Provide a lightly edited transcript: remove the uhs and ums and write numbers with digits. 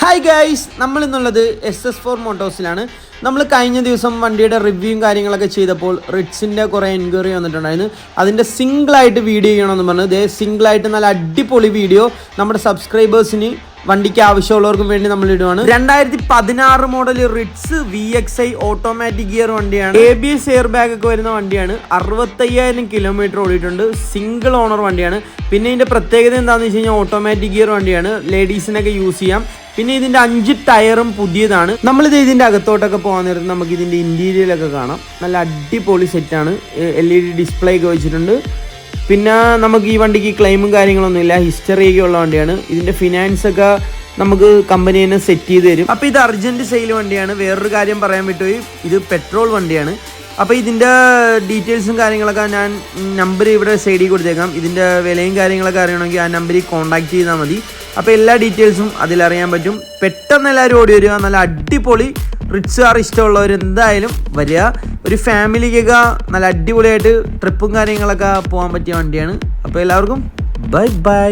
Hi guys, നമ്മൾ ഇന്നുള്ളത് SS4 മോട്ടോഴ്സിലാണ്. നമ്മൾ കഴിഞ്ഞ ദിവസം വണ്ടിയുടെ റിവ്യൂവും കാര്യങ്ങളൊക്കെ ചെയ്തപ്പോൾ റിറ്റ്സിൻ്റെ കുറേ എൻക്വയറി വന്നിട്ടുണ്ടായിരുന്നു. അതിൻ്റെ സിംഗിളായിട്ട് വീഡിയോ ചെയ്യണമെന്ന് പറഞ്ഞു. ഇതേ സിംഗിളായിട്ട് നല്ല അടിപൊളി വീഡിയോ നമ്മുടെ സബ്സ്ക്രൈബേഴ്സിന് വണ്ടിക്ക് ആവശ്യമുള്ളവർക്കും വേണ്ടി നമ്മൾ ഇടുവാണ്. 2016 model Ritz VXI automatic gear വണ്ടിയാണ്. ABS എയർ ബാഗ് ഒക്കെ വരുന്ന വണ്ടിയാണ്. 65,000 കിലോമീറ്റർ ഓടിയിട്ടുണ്ട്. സിംഗിൾ ഓണർ വണ്ടിയാണ്. പിന്നെ ഇതിൻ്റെ പ്രത്യേകത എന്താണെന്ന് വെച്ച് കഴിഞ്ഞാൽ ഓട്ടോമാറ്റിക് ഗിയർ വണ്ടിയാണ്. ലേഡീസിനൊക്കെ യൂസ് ചെയ്യാം. പിന്നെ ഇതിൻ്റെ 5 ടയറും പുതിയതാണ്. നമ്മളിത് ഇതിൻ്റെ അകത്തോട്ടൊക്കെ പോകാൻ നേരത്ത് നമുക്ക് ഇതിൻ്റെ ഇൻറ്റീരിയലൊക്കെ കാണാം. നല്ല അടിപൊളി സെറ്റാണ്. LED ഡിസ്പ്ലേ ഒക്കെ വെച്ചിട്ടുണ്ട്. പിന്നെ നമുക്ക് ഈ വണ്ടിക്ക് ക്ലെയിമും കാര്യങ്ങളൊന്നുമില്ല, ഹിസ്റ്ററിയൊക്കെ ഉള്ള വണ്ടിയാണ്. ഇതിൻ്റെ ഫിനാൻസ് ഒക്കെ നമുക്ക് കമ്പനി തന്നെ സെറ്റ് ചെയ്ത് തരും. അപ്പോൾ ഇത് അർജൻറ്റ് സെയിൽ വണ്ടിയാണ്. വേറൊരു കാര്യം പറയാൻ പറ്റുമോ, ഇത് പെട്രോൾ വണ്ടിയാണ്. അപ്പോൾ ഇതിൻ്റെ ഡീറ്റെയിൽസും കാര്യങ്ങളൊക്കെ ഞാൻ നമ്പർ ഇവിടെ സൈഡിൽ കൊടുത്തേക്കാം. ഇതിൻ്റെ വിലയും കാര്യങ്ങളൊക്കെ അറിയണമെങ്കിൽ ആ നമ്പറിൽ കോൺടാക്ട് ചെയ്താൽ മതി. അപ്പോൾ എല്ലാ ഡീറ്റെയിൽസും അതിലറിയാൻ പറ്റും. പെട്ടെന്ന് എല്ലാവരും ഓടി വരിക. നല്ല അടിപൊളി റിറ്റ്സ് കാർ ഇഷ്ടമുള്ളവർ എന്തായാലും വരിക. ഒരു ഫാമിലിക്കൊക്കെ നല്ല അടിപൊളിയായിട്ട് ട്രിപ്പും കാര്യങ്ങളൊക്കെ പോകാൻ പറ്റിയ വണ്ടിയാണ്. അപ്പോൾ എല്ലാവർക്കും ബൈ ബൈ.